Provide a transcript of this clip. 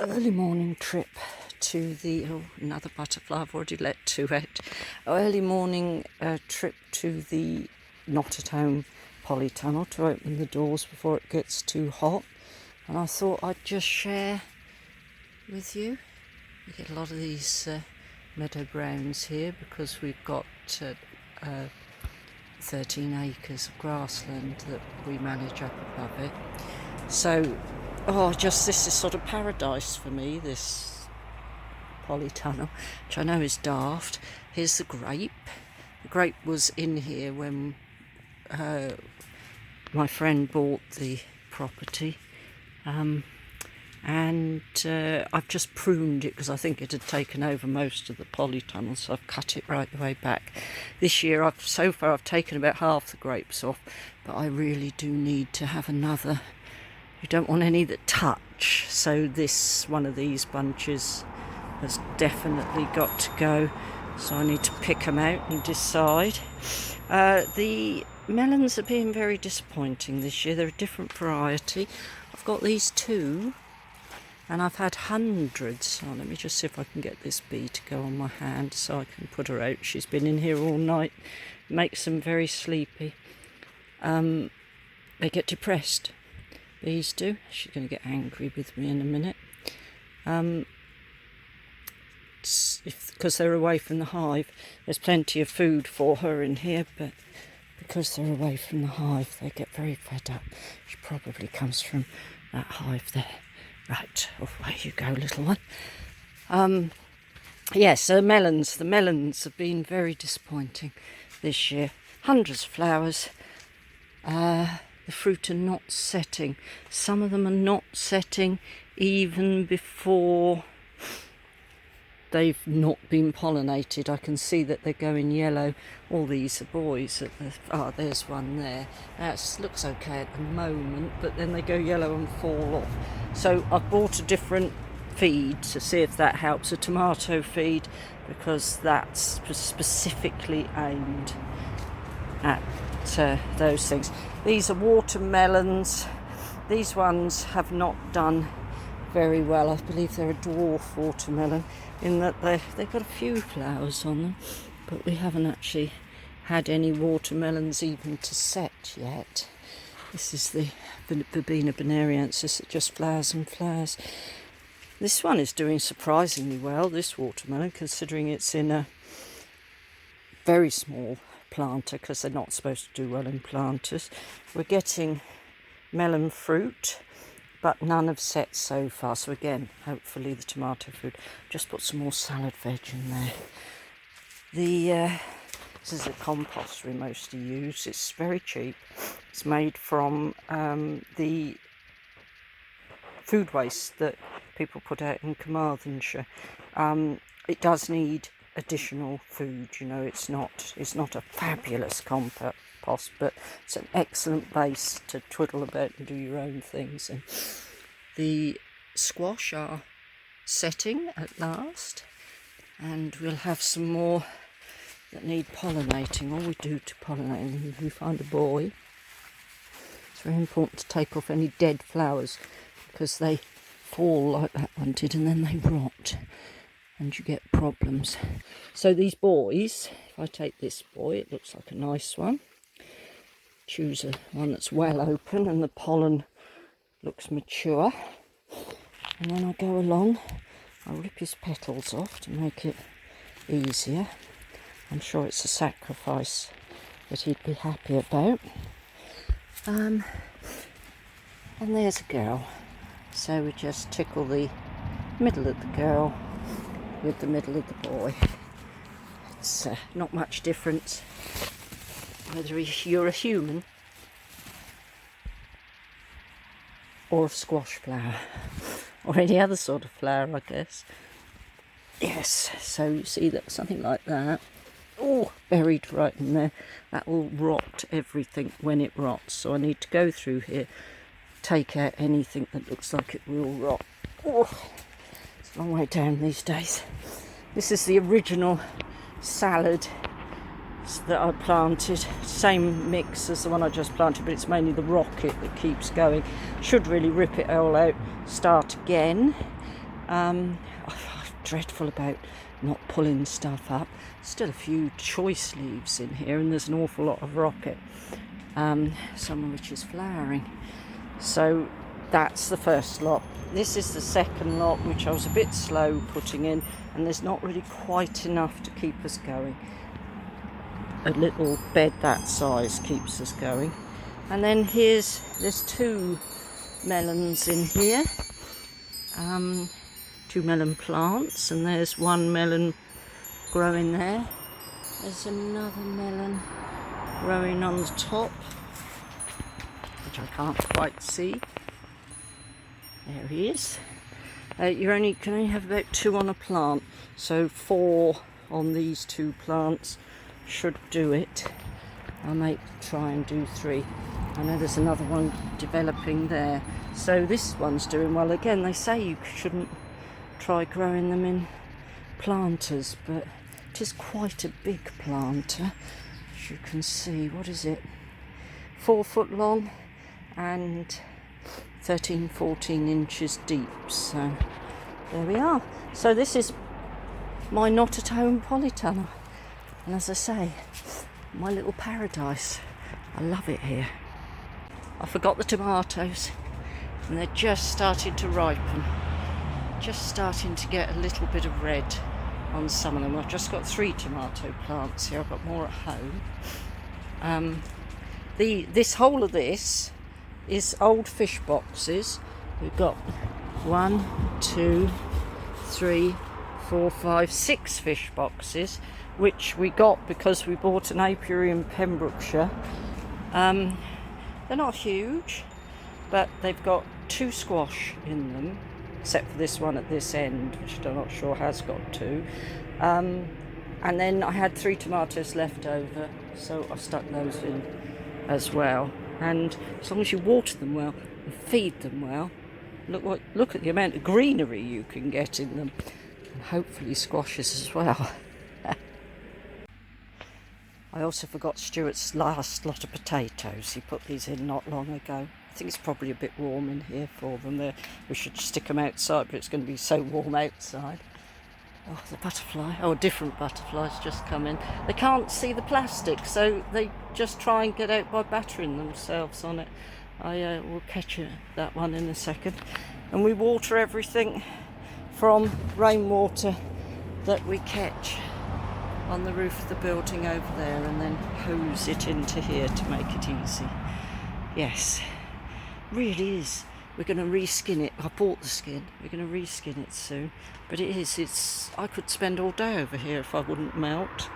early morning trip to the another butterfly I've already let to it. Early morning trip to the not at home Polytunnel to open the doors before it gets too hot, and I thought I'd just share with you. We get a lot of these meadow browns here because we've got 13 acres of grassland that we manage up above it. So this is sort of paradise for me, this Polytunnel, which I know is daft. Here's the grape. The grape was in here when my friend bought the property, and I've just pruned it because I think it had taken over most of the Polytunnel, so I've cut it right the way back. This year so far I've taken about half the grapes off, but I really do need to have another. You don't want any that touch, so this one of these bunches has definitely got to go, so I need to pick them out and decide. The melons are being very disappointing this year. They're a different variety. I've got these two and I've had hundreds. Let me just see if I can get this bee to go on my hand so I can put her out. She's been in here all night. Makes them very sleepy. They get depressed. Bees do. She's going to get angry with me in a minute. Because they're away from the hive, there's plenty of food for her in here, but because they're away from the hive, they get very fed up. She probably comes from that hive there. Right, away you go, little one. Yes, the melons have been very disappointing this year. Hundreds of flowers. The fruit are not setting. Some of them are not setting even before they've not been pollinated. I can see that they're going yellow. All these are boys. There's one there. That looks okay at the moment, but then they go yellow and fall off. So I've bought a different feed to see if that helps, a tomato feed, because that's specifically aimed at those things. These are watermelons. These ones have not done very well. I believe they're a dwarf watermelon in that they've got a few flowers on them, but we haven't actually had any watermelons even to set yet. This is the Verbena bonariensis that just flowers and flowers. This one is doing surprisingly well, this watermelon, considering it's in a very small planter, because they're not supposed to do well in planters. We're getting melon fruit, but none have set so far. So again, hopefully the tomato fruit. Just put some more salad veg in there. This is a compost we mostly use. It's very cheap. It's made from the food waste that people put out in Carmarthenshire. It does need additional food, it's not a fabulous compost, but it's an excellent base to twiddle about and do your own things. And the squash are setting at last, and we'll have some more that need pollinating. All we do to pollinate, if we find a boy, it's very important to take off any dead flowers, because they fall like that one did and then they rot and you get problems. So these boys, if I take this boy, it looks like a nice one. Choose one that's well open and the pollen looks mature. And then I go along, I'll rip his petals off to make it easier. I'm sure it's a sacrifice that he'd be happy about. And there's a girl. So we just tickle the middle of the girl with the middle of the boy. It's not much difference whether you're a human or a squash flower or any other sort of flower, I guess. Yes, so you see that something like that, buried right in there, that will rot everything when it rots. So I need to go through here, take out anything that looks like it will rot. It's a long way down these days. This is the original salad that I planted, same mix as the one I just planted, but it's mainly the rocket that keeps going. Should really rip it all out, start again. I'm dreadful about not pulling stuff up. Still a few choice leaves in here, and there's an awful lot of rocket, some of which is flowering. So that's the first lot. This is the second lot, which I was a bit slow putting in, and there's not really quite enough to keep us going. A little bed that size keeps us going. And then there's 2 melons in here, 2 melon plants, and there's 1 melon growing there. There's another melon growing on the top, which I can't quite see. There he is. You can only have about 2 on a plant, so 4 on these 2 plants should do it. I might try and do 3. I know there's another one developing there. So this one's doing well. Again, they say you shouldn't try growing them in planters, but it is quite a big planter, as you can see. What is it? 4 foot long and 13-14 inches deep. So there we are. So this is my not at home polytunnel, and as I say, my little paradise. I love it here. I forgot the tomatoes, and they're just starting to ripen, just starting to get a little bit of red on some of them. I've just got 3 tomato plants here. I've got more at home. This whole of this is old fish boxes. We've got 1, 2, 3, 4, 5, 6 fish boxes, which we got because we bought an apiary in Pembrokeshire. They're not huge, but they've got 2 squash in them, except for this one at this end, which I'm not sure has got 2. And then I had 3 tomatoes left over, so I stuck those in as well. And as long as you water them well and feed them well, look at the amount of greenery you can get in them, and hopefully squashes as well. I also forgot Stuart's last lot of potatoes. He put these in not long ago. I think it's probably a bit warm in here for them. We should stick them outside, but it's going to be so warm outside. Oh, the butterfly. Oh, a different butterfly's just come in. They can't see the plastic, so they just try and get out by battering themselves on it. I will catch that one in a second. And we water everything from rainwater that we catch on the roof of the building over there, and then hose it into here to make it easy. Yes, really is. We're going to reskin it. I bought the skin. We're going to reskin it soon. But I could spend all day over here if I wouldn't melt.